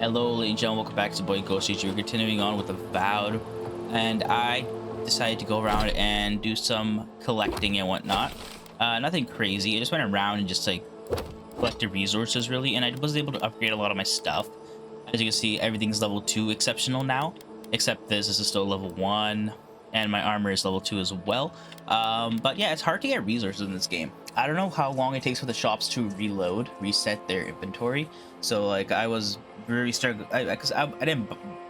Hello, ladies and gentlemen, welcome back to Boy Ghost Teacher. We're continuing on with Avowed, and I decided to go around and do some collecting and whatnot. Nothing crazy. I just went around and just like collected resources really, and I was able to upgrade a lot of my stuff. As you can see, everything's level 2 exceptional now, except this is still level 1, and my armor is level 2 as well. But yeah, it's hard to get resources in this game. I don't know how long it takes for the shops to reset their inventory. So like I was very struggling because I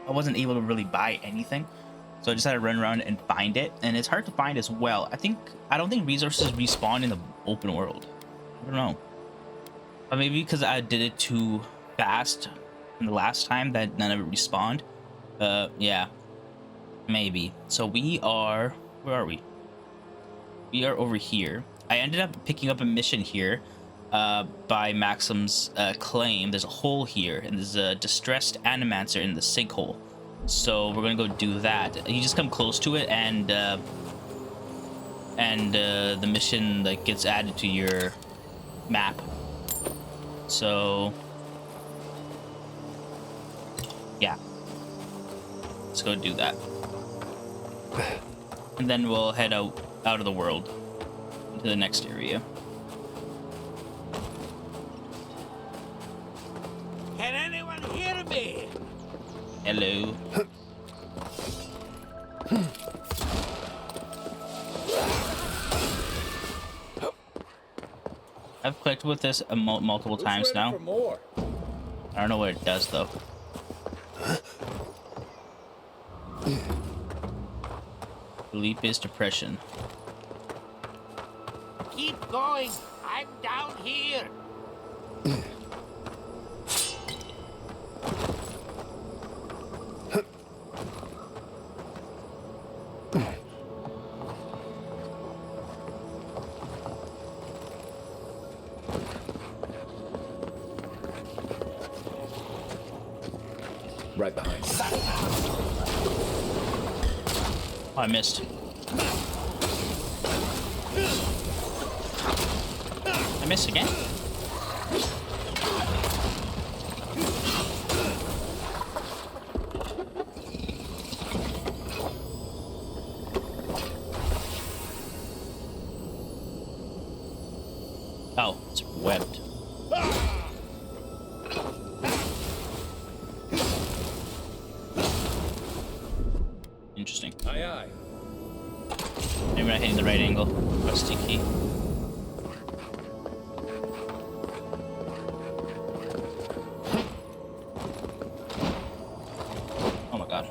wasn't able to really buy anything. So I just had to run around and find it, and it's hard to find as well. I don't think resources respawn in the open world. I don't know. But maybe because I did it too fast in the last time that none of it respawned. Yeah. Maybe. So we are, where are we? We are over here. I ended up picking up a mission here by Maxim's claim. There's a hole here, and there's a distressed animancer in the sinkhole. So we're gonna go do that. You just come close to it, and the mission like gets added to your map. So yeah, let's go do that. And then we'll head out of the world to the next area. Can anyone hear me? Hello. I've clicked with this multiple times now. I don't know what it does though. Leap is depression. Keep going. I'm down here. Right behind. Oh, I missed. I missed again? Oh, it's webbed. Interesting. Aye, aye. Maybe not hitting the right angle. Rusty key. Oh my god.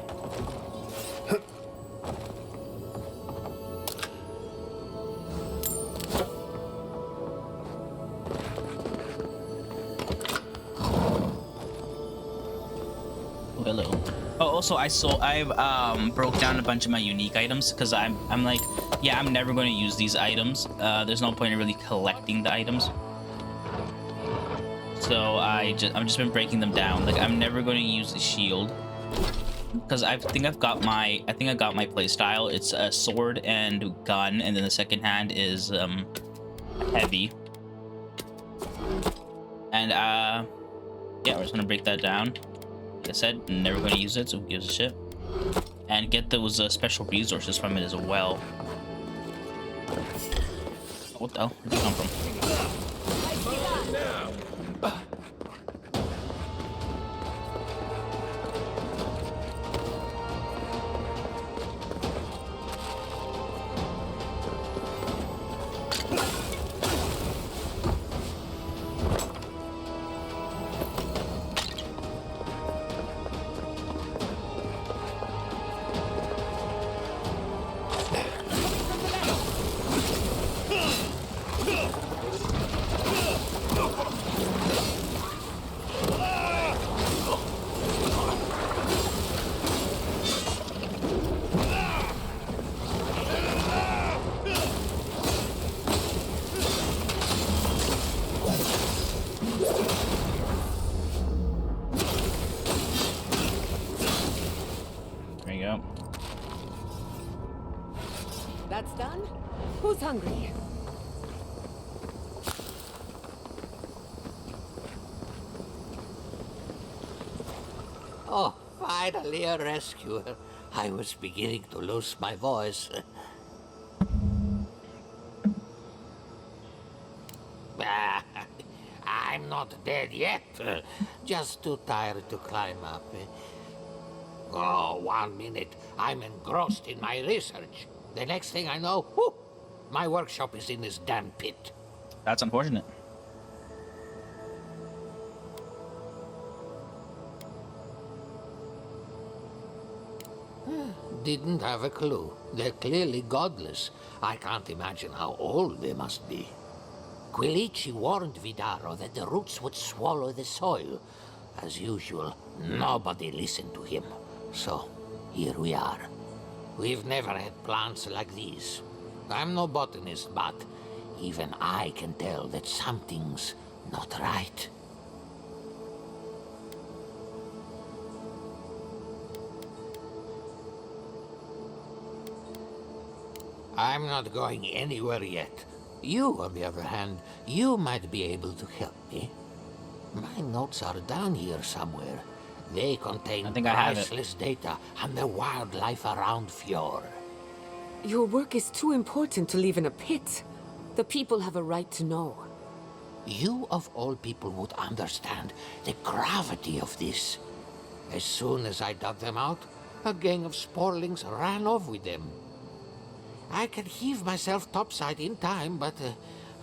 Oh, hello. Oh, also I've broke down a bunch of my unique items because I'm like, yeah, I'm never going to use these items. There's no point in really collecting the items. So I've just been breaking them down. Like I'm never going to use the shield because I think I got my play style. It's a sword and gun, and then the second hand is heavy. And yeah, we're just gonna break that down. Like I said, I'm never going to use it, so who gives a shit? And get those special resources from it as well. What the hell? Where'd you come from? There you go. That's done? Who's hungry? Oh, finally a rescuer. I was beginning to lose my voice. I'm not dead yet. Just too tired to climb up. Oh, 1 minute. I'm engrossed in my research. The next thing I know, whoop, my workshop is in this damn pit. That's unfortunate. Didn't have a clue. They're clearly godless. I can't imagine how old they must be. Quilici warned Vidaro that the roots would swallow the soil. As usual, nobody listened to him. So, here we are. We've never had plants like these. I'm no botanist, but even I can tell that something's not right. I'm not going anywhere yet. You, on the other hand, you might be able to help me. My notes are down here somewhere. They contain I think I have it. priceless data on the wildlife around Fjord. Your work is too important to leave in a pit. The people have a right to know. You, of all people, would understand the gravity of this. As soon as I dug them out, a gang of sporlings ran off with them. I can heave myself topside in time, but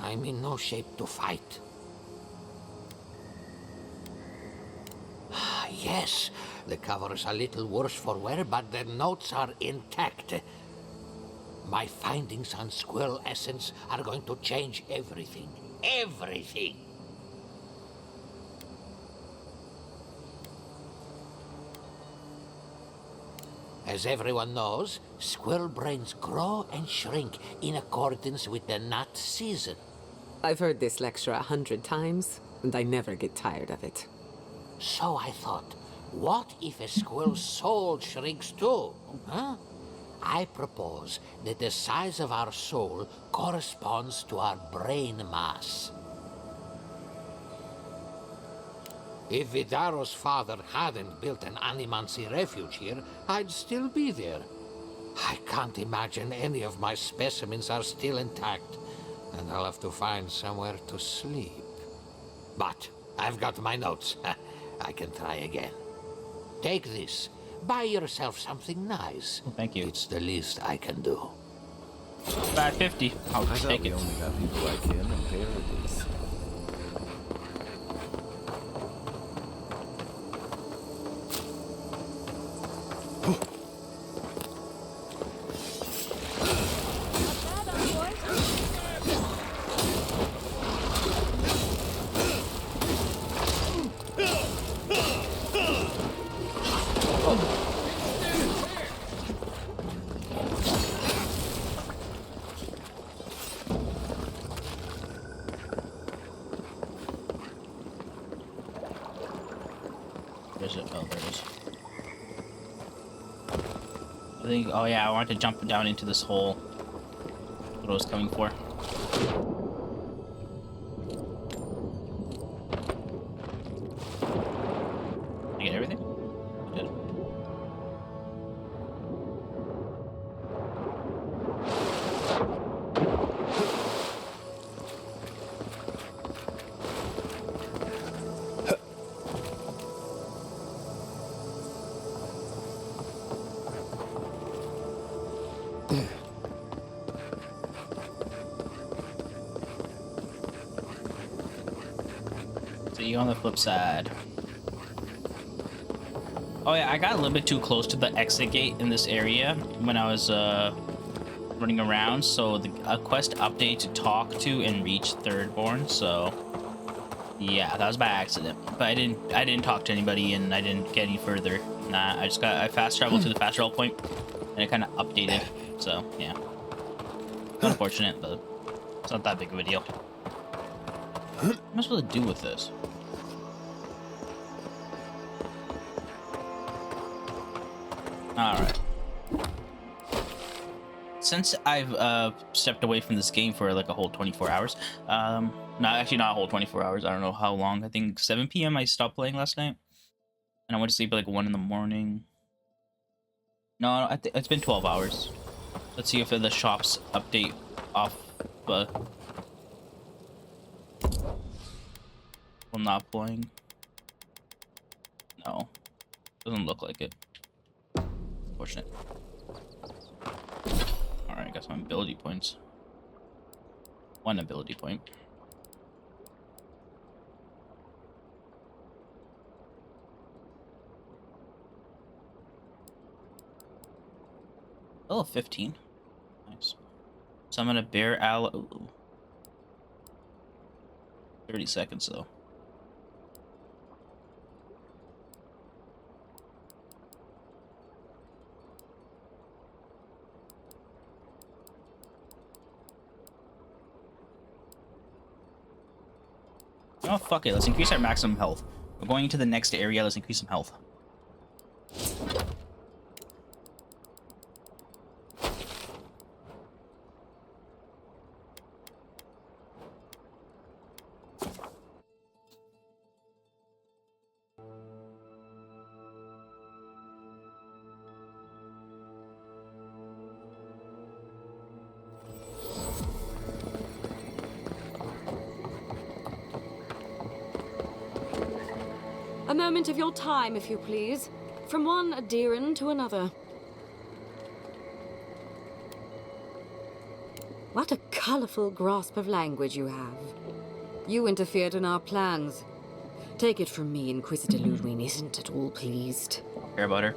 I'm in no shape to fight. Yes, the cover's a little worse for wear, but the notes are intact. My findings on squirrel essence are going to change everything. Everything! As everyone knows, squirrel brains grow and shrink in accordance with the nut season. I've heard this lecture 100 times, and I never get tired of it. So I thought, what if a squirrel's soul shrinks too? Huh? I propose that the size of our soul corresponds to our brain mass. If Vidaro's father hadn't built an animancy refuge here, I'd still be there. I can't imagine any of my specimens are still intact, and I'll have to find somewhere to sleep. But I've got my notes. I can try again. Take this. Buy yourself something nice. Oh, thank you. It's the least I can do. 550. I'll I thought take we it. only got people like him and parodies. Where's it? Oh, there it is. I think, oh yeah, I wanted to jump down into this hole. That's what I was coming for. Did I get everything? I did. See you on the flip side. Oh yeah, I got a little bit too close to the exit gate in this area when I was running around, so the quest update to talk to and reach Thirdborn, so yeah, that was by accident. But I didn't talk to anybody and I didn't get any further. Nah, I fast traveled to the fast travel point and it kind of updated, so yeah. Unfortunate, but it's not that big of a deal. What am I supposed to do with this? Alright. Since I've stepped away from this game for like a whole 24 hours, no, actually not a whole 24 hours, I don't know how long, I think 7 p.m. I stopped playing last night. And I went to sleep at like 1 in the morning. No, it's been 12 hours. Let's see if the shops update off while not playing. No, doesn't look like it. Unfortunate. All right, I got some ability points. 1 ability point. Oh, 15. Nice. Summon a bear ally. Ooh. 30 seconds though. Oh, fuck it. Let's increase our maximum health. We're going into the next area. Let's increase some health. A moment of your time, if you please. From one Yarin to another. What a colorful grasp of language you have. You interfered in our plans. Take it from me, Inquisitor Ludwig isn't at all pleased. Care about her.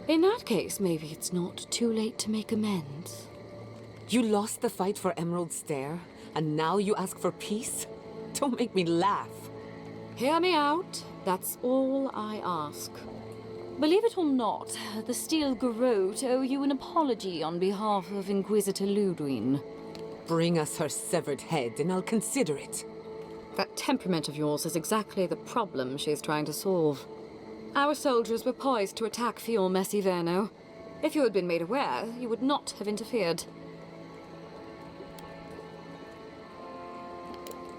In that case, maybe it's not too late to make amends. You lost the fight for Emerald Stair, and now you ask for peace? Don't make me laugh. Hear me out. That's all I ask. Believe it or not, the Steel Garrote owe you an apology on behalf of Inquisitor Ludwig. Bring us her severed head, and I'll consider it. That temperament of yours is exactly the problem she's trying to solve. Our soldiers were poised to attack Fior Messiverno. If you had been made aware, you would not have interfered.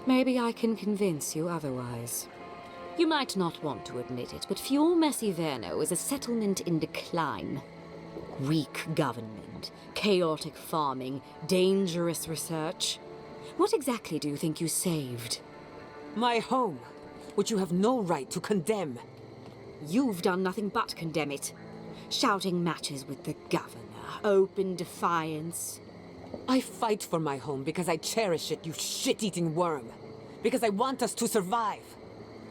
Maybe I can convince you otherwise. You might not want to admit it, but Fior Messiverno is a settlement in decline. Weak government, chaotic farming, dangerous research. What exactly do you think you saved? My home, which you have no right to condemn. You've done nothing but condemn it. Shouting matches with the governor, open defiance. I fight for my home because I cherish it, you shit-eating worm. Because I want us to survive.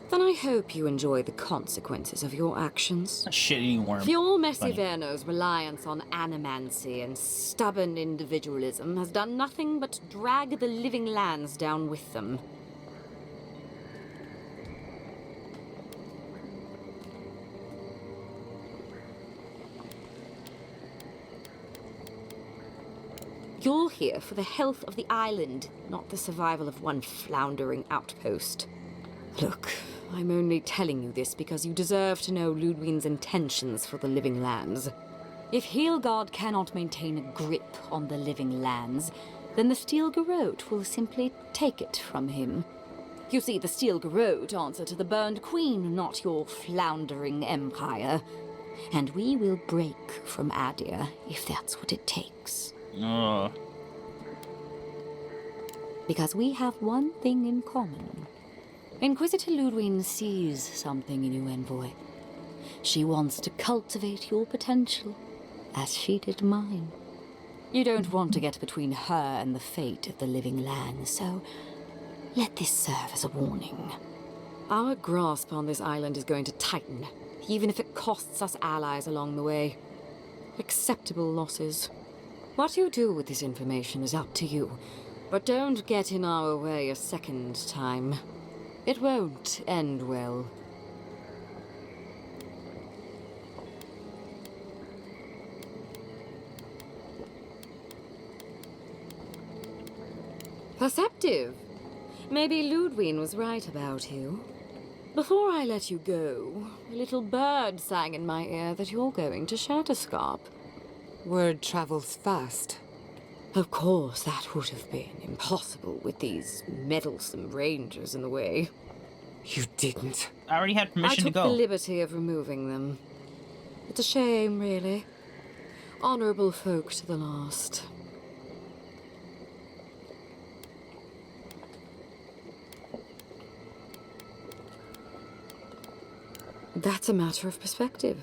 Then I hope you enjoy the consequences of your actions. A shitty worm. Fior Messiverno's reliance on animancy and stubborn individualism has done nothing but drag the living lands down with them. You're here for the health of the island, not the survival of one floundering outpost. Look, I'm only telling you this because you deserve to know Ludwig's intentions for the living lands. If Heelgard cannot maintain a grip on the living lands, then the Steel Garrote will simply take it from him. You see, the Steel Garrote answer to the Burned Queen, not your floundering empire. And we will break from Adir if that's what it takes. Oh. Because we have one thing in common. Inquisitor Ludwig sees something in you, Envoy. She wants to cultivate your potential, as she did mine. You don't want to get between her and the fate of the living land, so let this serve as a warning. Our grasp on this island is going to tighten, even if it costs us allies along the way. Acceptable losses. What you do with this information is up to you, but don't get in our way a second time. It won't end well. Perceptive. Maybe Ludwig was right about you. Before I let you go, a little bird sang in my ear that you're going to Shatterscarp. Word travels fast. Of course, that would have been impossible with these meddlesome rangers in the way. You didn't. I already had I permission to took the go. liberty of removing them. It's a shame, really. Honorable folk to the last. That's a matter of perspective.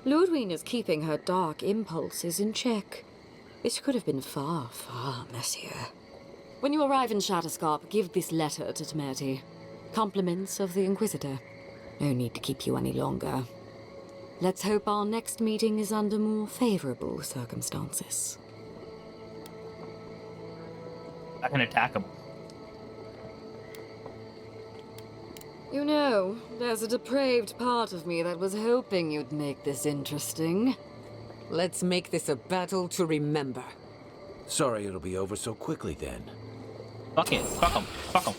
Ludwig is keeping her dark impulses in check. It could have been far, far messier. When you arrive in Shatterscarp, give this letter to Temerity. Compliments of the Inquisitor. No need to keep you any longer. Let's hope our next meeting is under more favorable circumstances. I can attack him. You know, there's a depraved part of me that was hoping you'd make this interesting. Let's make this a battle to remember. Sorry it'll be over so quickly then. Fuck it. Fuck him. Fuck him.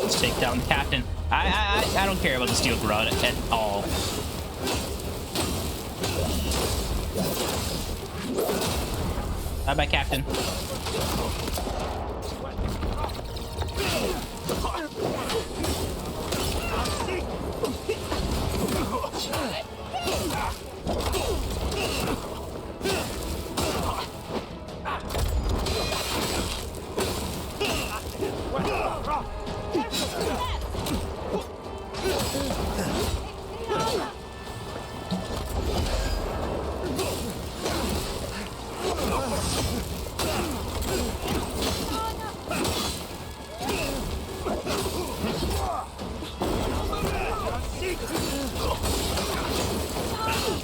Let's take down the captain. I don't care about the steel garrote at all. Bye bye, Captain.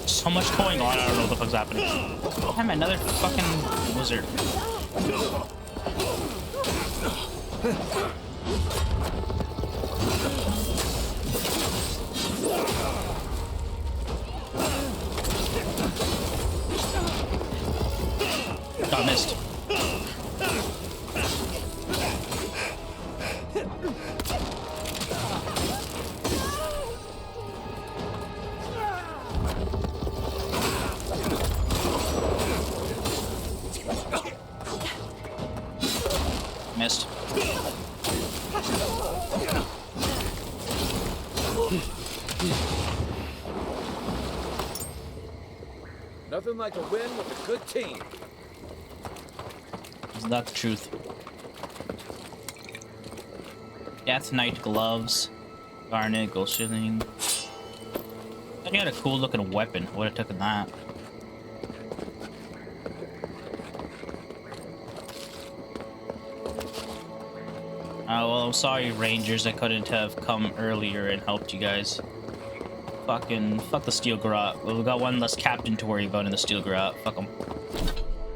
So much going on, I don't know what the fuck's happening. I'm another fucking wizard. Got missed. Missed. Nothing like a win with a good team. Isn't that the truth? Death Knight gloves. Garnet, gold shilling. I got a cool looking weapon. Would have taken that. Well, I'm sorry, Rangers. I couldn't have come earlier and helped you guys. Fucking fuck the steel garrote. Well, we got one less captain to worry about in the steel garrote. Fuck them.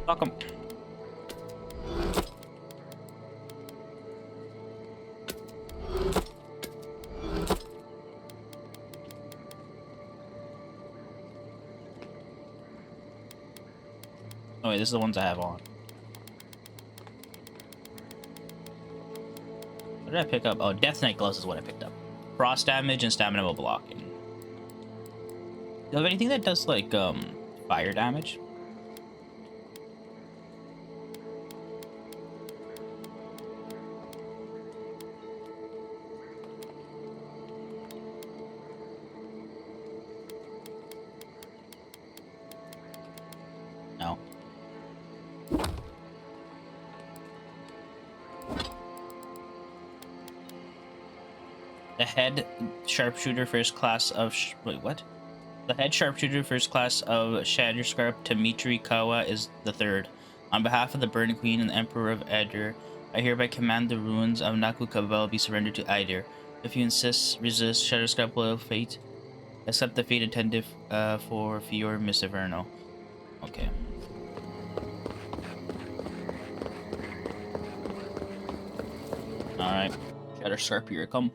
Fuck them. Oh wait, this is the ones I have on. What did I pick up? Oh, Death Knight gloves is what I picked up. Frost damage and stamina while blocking. Do you have anything that does like fire damage? No. The head sharpshooter first class of wait, what? The head sharpshooter first class of Shatterscarp, Dmitry Kawa, is the third. On behalf of the Burning Queen and the Emperor of Adir, I hereby command the ruins of Naku Kavel be surrendered to Adir. If you insist, resist, Shatterscarp will fate. Accept the fate intended for Fior Missiverno. Okay. Alright. Shatterscarp, here it come.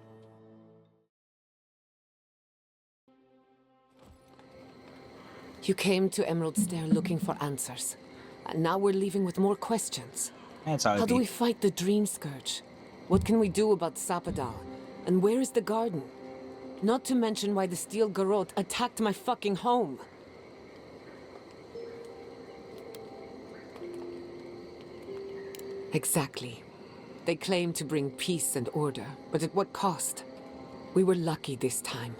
You came to Emerald Stair looking for answers. And now we're leaving with more questions. That's How do we fight the Dream Scourge? What can we do about Sapadal? And where is the garden? Not to mention why the Steel Garrote attacked my fucking home. Exactly. They claim to bring peace and order, but at what cost? We were lucky this time.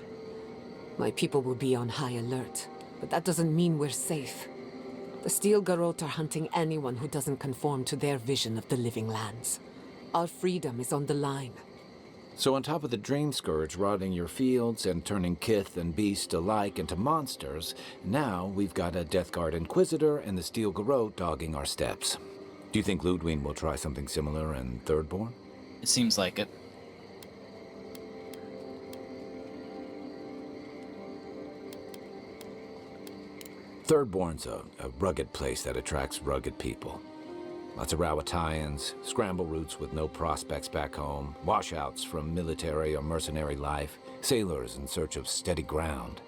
My people will be on high alert, but that doesn't mean we're safe. The Steel Garrote are hunting anyone who doesn't conform to their vision of the living lands. Our freedom is on the line. So on top of the Dream Scourge rotting your fields and turning kith and beast alike into monsters, now we've got a Death Guard Inquisitor and the Steel Garrote dogging our steps. Do you think Ludwig will try something similar in Thirdborn? It seems like it. Thirdborn's a rugged place that attracts rugged people. Lots of Rawatayans, scramble routes with no prospects back home, washouts from military or mercenary life, sailors in search of steady ground.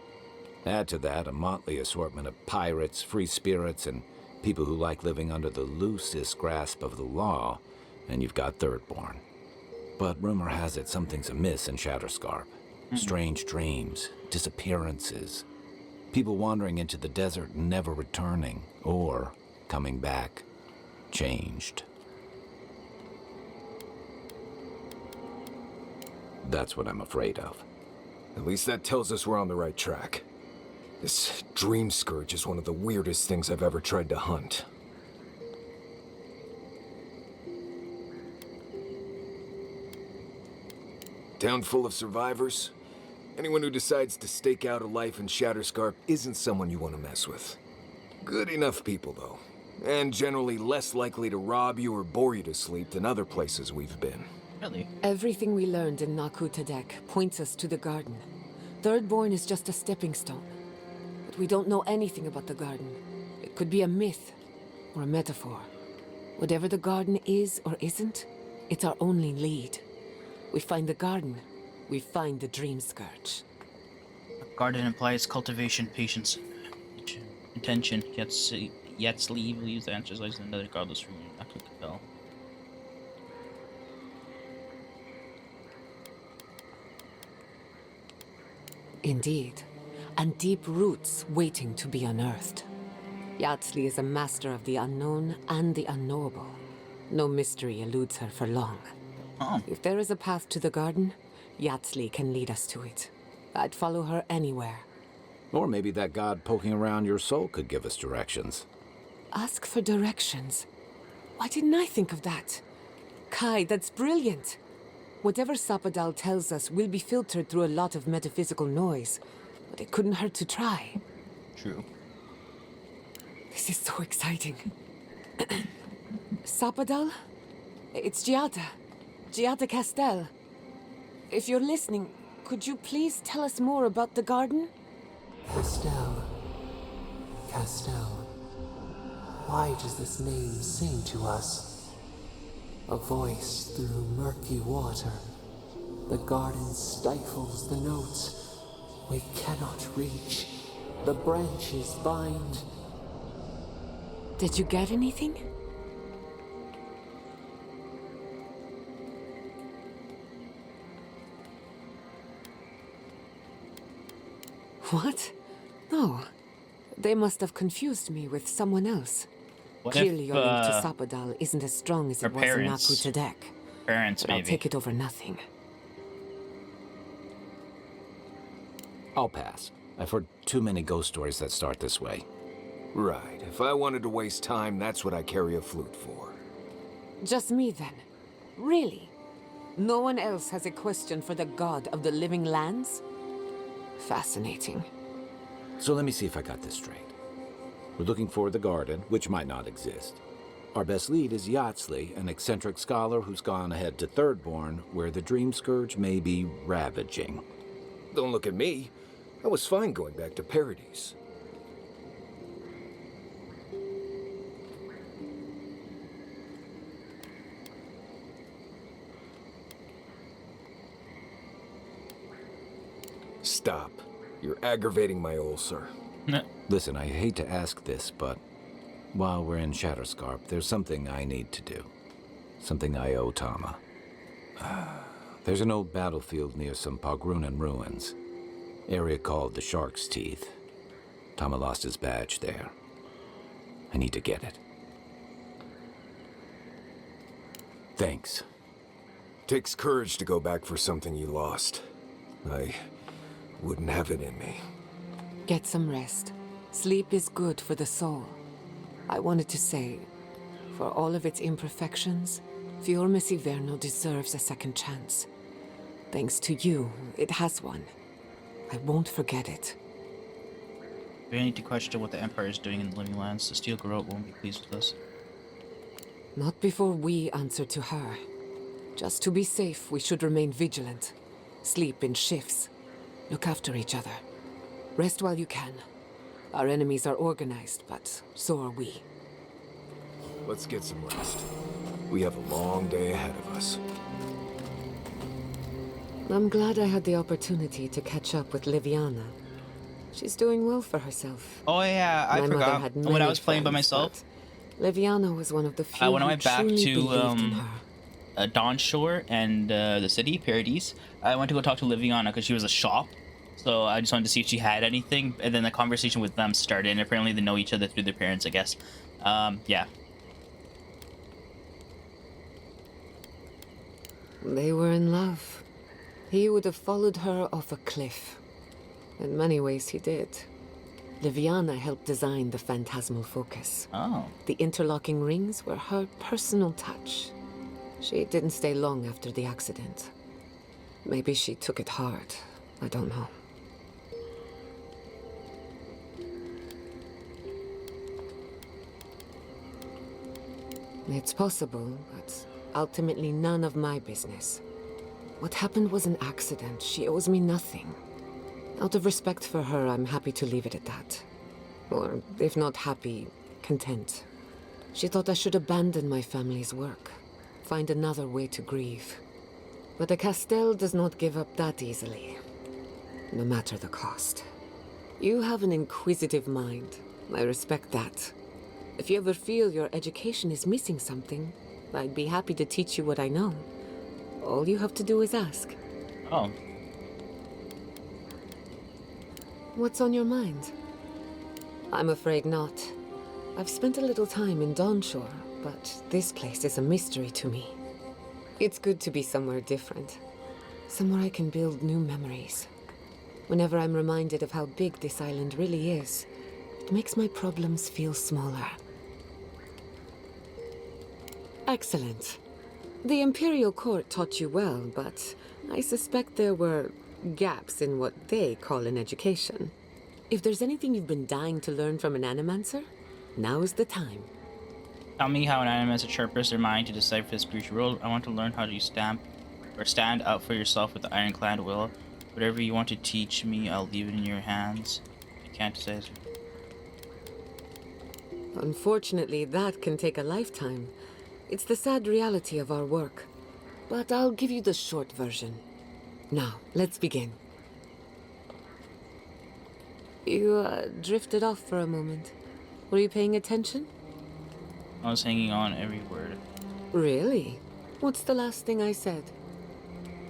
Add to that a motley assortment of pirates, free spirits, and people who like living under the loosest grasp of the law, and you've got Thirdborn. But rumor has it something's amiss in Shatterscarp. Strange dreams, disappearances, people wandering into the desert and never returning, or coming back changed. That's what I'm afraid of. At least that tells us we're on the right track. This Dream Scourge is one of the weirdest things I've ever tried to hunt. Town full of survivors. Anyone who decides to stake out a life in Shatterscarp isn't someone you want to mess with. Good enough people, though. And generally less likely to rob you or bore you to sleep than other places we've been. Really? Everything we learned in Naku Tadek points us to the garden. Thirdborn is just a stepping stone. But we don't know anything about the garden. It could be a myth or a metaphor. Whatever the garden is or isn't, it's our only lead. We find the garden, we find the Dream Scourge. Garden implies cultivation, patience, intention. Yet sleeve will use the answers like another godless room. I could tell. Indeed, and deep roots waiting to be unearthed. Yatsli is a master of the unknown and the unknowable. No mystery eludes her for long. Oh. If there is a path to the garden, Yatsli can lead us to it. I'd follow her anywhere. Or maybe that god poking around your soul could give us directions. Ask for directions. Why didn't I think of that? Kai, that's brilliant. Whatever Sapadal tells us will be filtered through a lot of metaphysical noise, but it couldn't hurt to try. True. This is so exciting. Sapadal? It's Giada. Giada Castel. If you're listening, could you please tell us more about the garden? Castel. Castel. Why does this name sing to us? A voice through murky water. The garden stifles the notes. We cannot reach. The branches bind. Did you get anything? What? No. They must have confused me with someone else. What Clearly if, your link to Sapadal isn't as strong as her it was in Naku parents- Tadek. Parents, But I'll maybe. take it over nothing. I'll pass. I've heard too many ghost stories that start this way. Right. If I wanted to waste time, that's what I carry a flute for. Just me then. Really? No one else has a question for the god of the living lands? Fascinating. So let me see if I got this straight. We're looking for the garden, which might not exist. Our best lead is Yatsley, an eccentric scholar who's gone ahead to Thirdborn, where the Dream Scourge may be ravaging. Don't look at me. I was fine going back to Paradise. Stop. You're aggravating my ulcer. Listen, I hate to ask this, but while we're in Shatterscarp, there's something I need to do. Something I owe Tama. There's an old battlefield near some Pogrunan ruins. Area called the Shark's Teeth. Tama lost his badge there. I need to get it. Thanks. Takes courage to go back for something you lost. I wouldn't have it in me. Get some rest. Sleep is good for the soul. I wanted to say, for all of its imperfections, Fiormesi Verno deserves a second chance. Thanks to you, it has one. I won't forget it. We need to question what the Empire is doing in the Living Lands. The Steel Garrote won't be pleased with us. Not before we answer to her. Just to be safe, we should remain vigilant. Sleep in shifts. Look after each other. Rest while you can. Our enemies are organized, but so are we. Let's get some rest. We have a long day ahead of us. I'm glad I had the opportunity to catch up with Liviana. She's doing well for herself. Oh yeah, I My mother forgot. had When I many was playing by friends, myself, but Liviana was one of the few when I who went back truly to believed in her. Dawn Shore and the city, Paradise, I went to go talk to Liviana because she was a shop. So I just wanted to see if she had anything, and then the conversation with them started, and apparently they know each other through their parents, I guess. Yeah. They were in love. He would have followed her off a cliff. In many ways, he did. Liviana helped design the phantasmal focus. Oh. The interlocking rings were her personal touch. She didn't stay long after the accident. Maybe she took it hard. I don't know. It's possible, but ultimately none of my business. What happened was an accident. She owes me nothing. Out of respect for her, I'm happy to leave it at that. Or, if not happy, content. She thought I should abandon my family's work, find another way to grieve. But the Castel does not give up that easily, no matter the cost. You have an inquisitive mind. I respect that. If you ever feel your education is missing something, I'd be happy to teach you what I know. All you have to do is ask. Oh. What's on your mind? I'm afraid not. I've spent a little time in Dawnshore, but this place is a mystery to me. It's good to be somewhere different. Somewhere I can build new memories. Whenever I'm reminded of how big this island really is, it makes my problems feel smaller. Excellent. The Imperial Court taught you well, but I suspect there were gaps in what they call an education. If there's anything you've been dying to learn from an Animancer, now's the time. Tell me how an Animancer sharpens their mind to decipher the spiritual world. I want to learn how to stand up for yourself with the ironclad will. Whatever you want to teach me, I'll leave it in your hands. I can't say. Unfortunately, that can take a lifetime. It's the sad reality of our work. But I'll give you the short version. Now, let's begin. You drifted off for a moment. Were you paying attention? I was hanging on every word. Really? What's the last thing I said?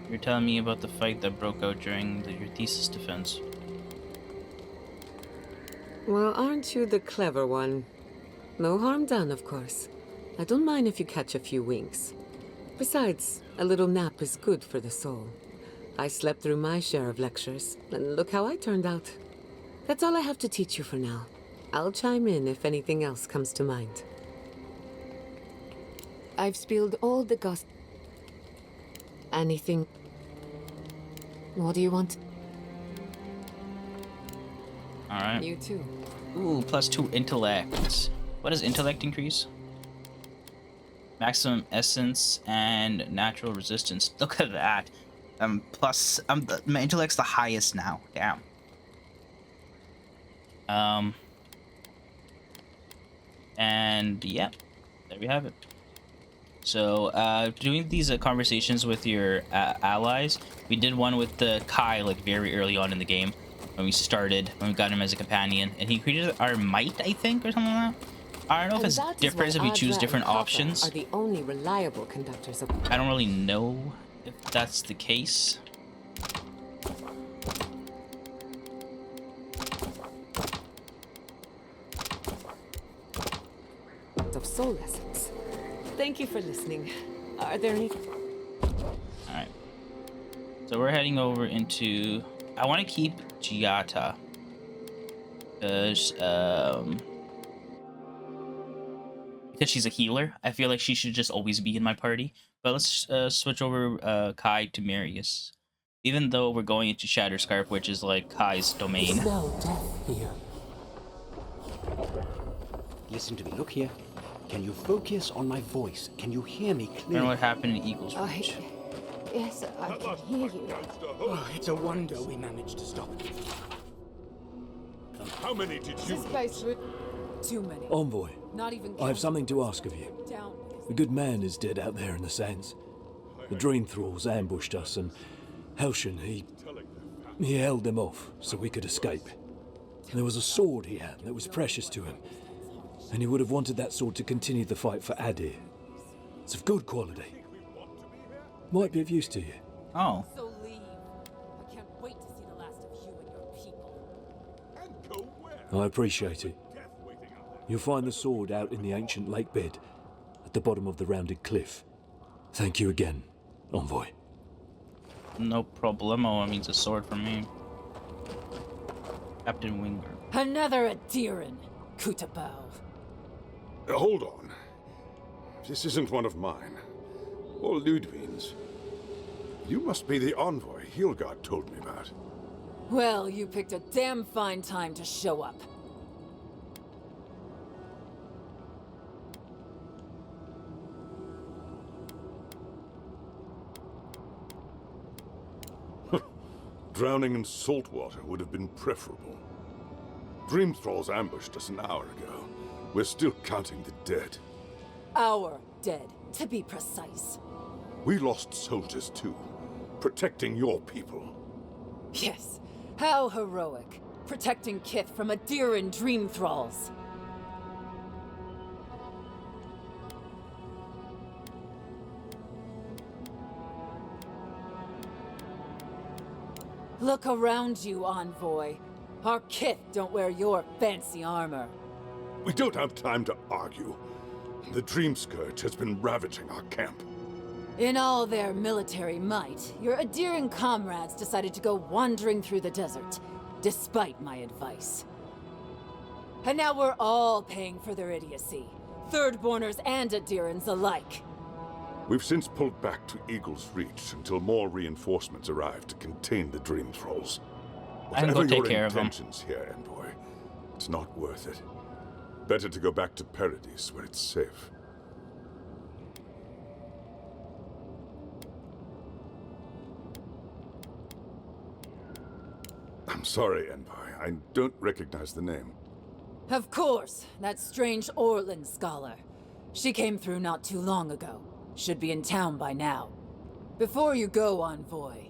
You're telling me about the fight that broke out during your thesis defense. Well, aren't you the clever one? No harm done, of course. I don't mind if you catch a few winks. Besides, a little nap is good for the soul. I slept through my share of lectures, and look how I turned out. That's all I have to teach you for now. I'll chime in if anything else comes to mind. I've spilled all the gossip. Anything? What do you want? Alright. You too. Ooh, +2 intellect. What does intellect increase? Maximum essence and natural resistance. Look at that. Plus, my intellect's the highest now. Damn. And yeah, there we have it. So, doing these conversations with your allies, we did one with the Kai like very early on in the game when we got him as a companion, and he created our might, I think, or something like that. I don't know if it's different if we choose different options. Are the only reliable conductors of. I don't really know if that's the case. Of soul essence. Thank you for listening. Are there any? All right. So we're heading over into. I want to keep Giata because she's a healer. I feel like she should just always be in my party. But let's switch over Kai to Marius. Even though we're going into Shatterscarp, which is like Kai's domain. Smell death here. Listen to me. Look here. Can you focus on my voice? Can you hear me I don't know clearly? what happened in Eagle's Reach. Yes, I can hear you. Oh, it's a wonder we managed to stop it. How many did you lose? Space too many. Envoy, Not even. I have something to ask of you. Down. The good man is dead out there in the sands. The dream thralls ambushed us, and Helshin, he held them off so we could escape. There was a sword he had that was precious to him, and he would have wanted that sword to continue the fight for Adir. It's of good quality. Might be of use to you. Oh. So leave. I can't wait to see the last of you and your people. And go where? I appreciate it. Death waiting out there. You'll find the sword out in the ancient lake bed, at the bottom of the rounded cliff. Thank you again, Envoy. No problemo. It means a sword for me. Captain Winger. Another Adiran, Kutabao. Hold on. This isn't one of mine. Or Ludwig's. You must be the envoy Hilgard told me about. Well, you picked a damn fine time to show up. Drowning in salt water would have been preferable. Dream Thralls ambushed us an hour ago. We're still counting the dead. Our dead, to be precise. We lost soldiers too, protecting your people. Yes, how heroic. Protecting Kith from Adiran dream thralls. Look around you, Envoy. Our Kith don't wear your fancy armor. We don't have time to argue. The Dream Scourge has been ravaging our camp. In all their military might, your Adiran comrades decided to go wandering through the desert, despite my advice. And now we're all paying for their idiocy. Thirdborners and Adirans alike. We've since pulled back to Eagle's Reach until more reinforcements arrive to contain the Dream Thralls. I can go Whatever take your care of them. intentions here, Envoy, it's not worth it. Better to go back to Paradise where it's safe. I'm sorry, Envoy. I don't recognize the name. Of course, that strange Orlin scholar. She came through not too long ago. Should be in town by now. Before you go, Envoy,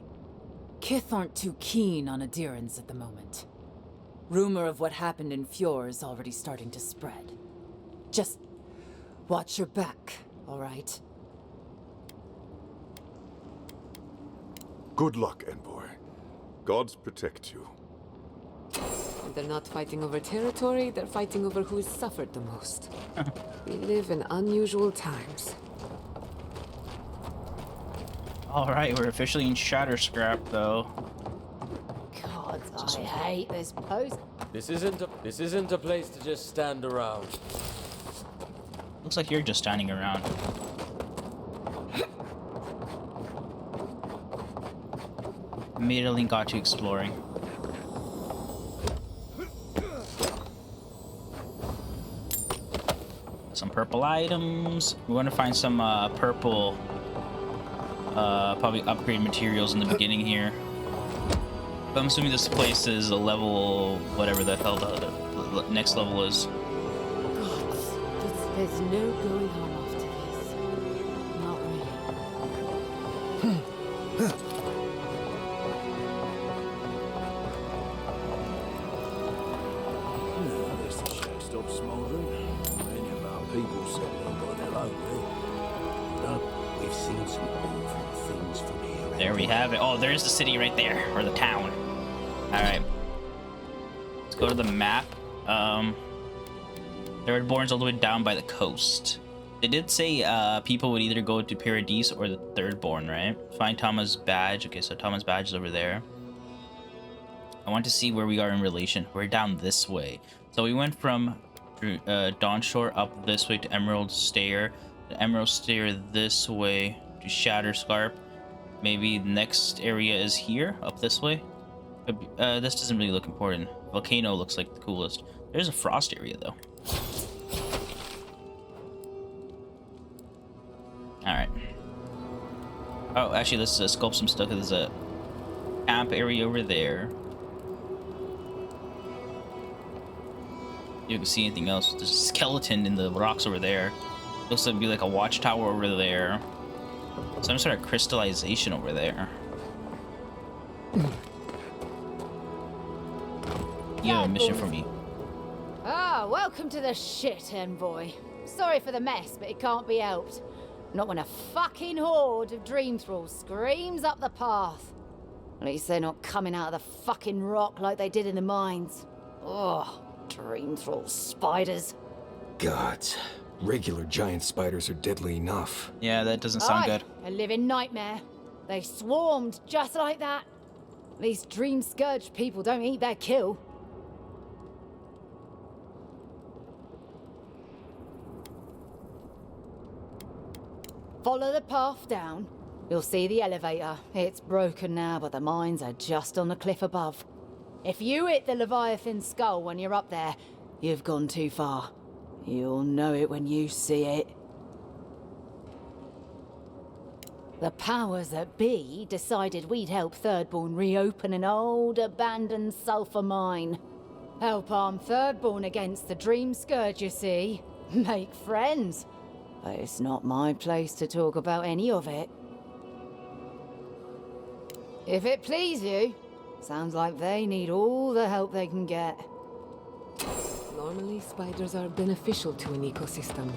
Kith aren't too keen on Adirans at the moment. Rumor of what happened in Fjord is already starting to spread. Just watch your back, all right? Good luck, Envoy. Gods protect you. They're not fighting over territory, they're fighting over who's suffered the most. We live in unusual times. Alright, we're officially in Shatterscarp, though. God, I hate this post. This isn't a place to just stand around. Looks like you're just standing around. Immediately got to exploring. some purple items. We want to find some purple, probably upgrade materials in the beginning here. But I'm assuming this place is a level, whatever the hell the next level is. Gods, there's no going home after this. Not really. Unless the shack stops smouldering, many of our people settling by their own will. No, we've seen some awful things from here. There we have it. Oh, there's the city right there, or the town. All right, let's go to the map. Thirdborn's all the way down by the coast. They did say people would either go to Paradise or the Thirdborn, right? Find Tama's badge. Okay, so Tama's badge is over there. I want to see where we are in relation. We're down this way. So we went from Dawnshore up this way to Emerald Stair. The Emerald Stair this way to Shatterscarp. Maybe the next area is here, up this way. This doesn't really look important. Volcano looks like the coolest. There's a frost area though. Alright. Oh, actually, let's sculpt some stuff. There's a camp area over there. You can see anything else. There's a skeleton in the rocks over there. Looks to be like a watchtower over there. Some sort of crystallization over there. You have a mission for me. Ah, welcome to the shit, envoy. Sorry for the mess, but it can't be helped. Not when a fucking horde of dream thralls screams up the path. At least they're not coming out of the fucking rock like they did in the mines. Oh, dream thrall spiders. Gods. Regular giant spiders are deadly enough. Yeah, that doesn't sound good. A living nightmare. They swarmed just like that. These dream scourge people don't eat their kill. Follow the path down. You'll see the elevator. It's broken now, but the mines are just on the cliff above. If you hit the Leviathan skull when you're up there, you've gone too far. You'll know it when you see it. The powers that be decided we'd help Thirdborn reopen an old, abandoned sulfur mine. Help arm Thirdborn against the Dream Scourge, you see. Make friends. But it's not my place to talk about any of it. If it please you, sounds like they need all the help they can get. Normally, spiders are beneficial to an ecosystem.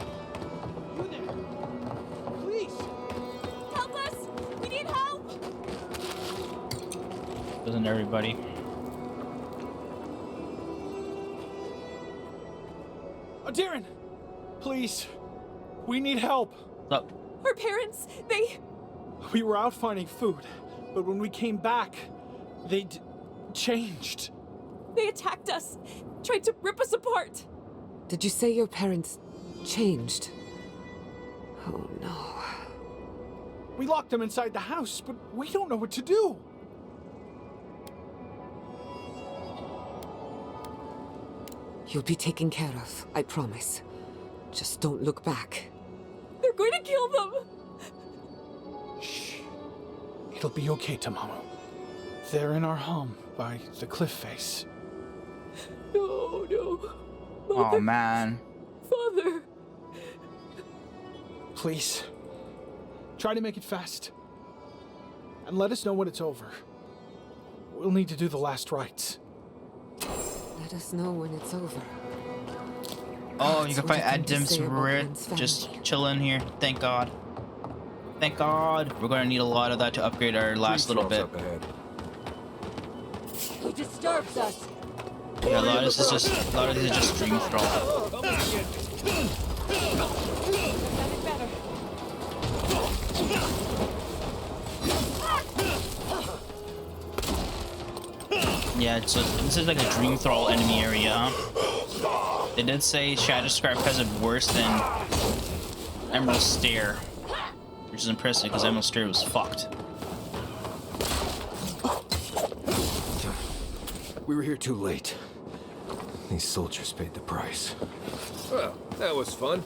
You there? Please! Help us! We need help! Doesn't everybody? Oh, Darren! Please! We need help! Look. Our parents, we were out finding food, but when we came back, they'd changed. They attacked us, tried to rip us apart. Did you say your parents changed? Oh no. We locked them inside the house, but we don't know what to do. You'll be taken care of, I promise. Just don't look back. They're going to kill them! Shh. It'll be okay, Tamamo. They're in our home by the cliff face. No, no. Oh, man. Father. Please. Try to make it fast. And let us know when it's over. We'll need to do the last rites. Let us know when it's over. Oh, you can find Adam's Rit just chilling here. Thank God. Thank God. We're gonna need a lot of that to upgrade our last little bit. He disturbs us. Yeah, a lot of this is just Dream Thrall. Yeah, so this is like a Dream Thrall enemy area, huh? They did say Shatterscarp has it worse than Emerald Stair, which is impressive because Emerald Stair was fucked. We were here too late. These soldiers paid the price. Well, that was fun.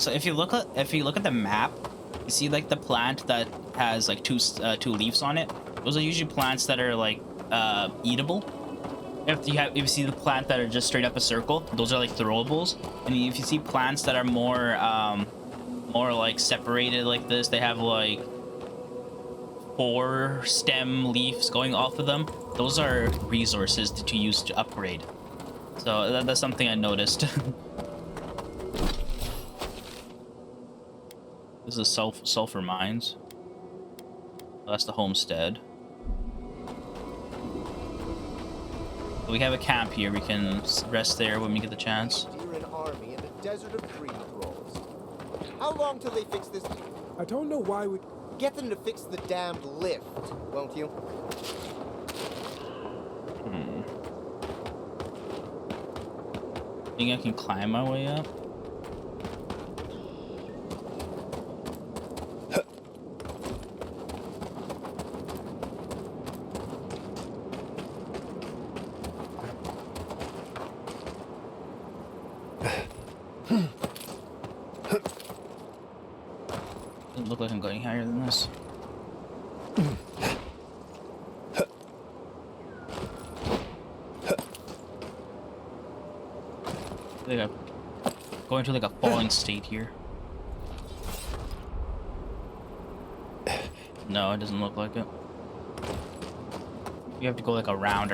So if you look at the map, you see like the plant that has like two leaves on it. Those are usually plants that are like eatable. If you see the plant that are just straight up a circle, those are like throwables. And if you see plants that are more like separated like this, they have like 4 stem leaves going off of them. Those are resources to use to upgrade. So that's something I noticed. This is sulfur mines. That's the homestead. We have a camp here. We can rest there when we get the chance. You're an army in the desert of dream thralls. How long till they fix this? I don't know why we... Get them to fix the damned lift, won't you? Think I can climb my way up? Doesn't look like I'm going higher than this. I think I'm going to like a falling state here. No, it doesn't look like it. You have to go like around.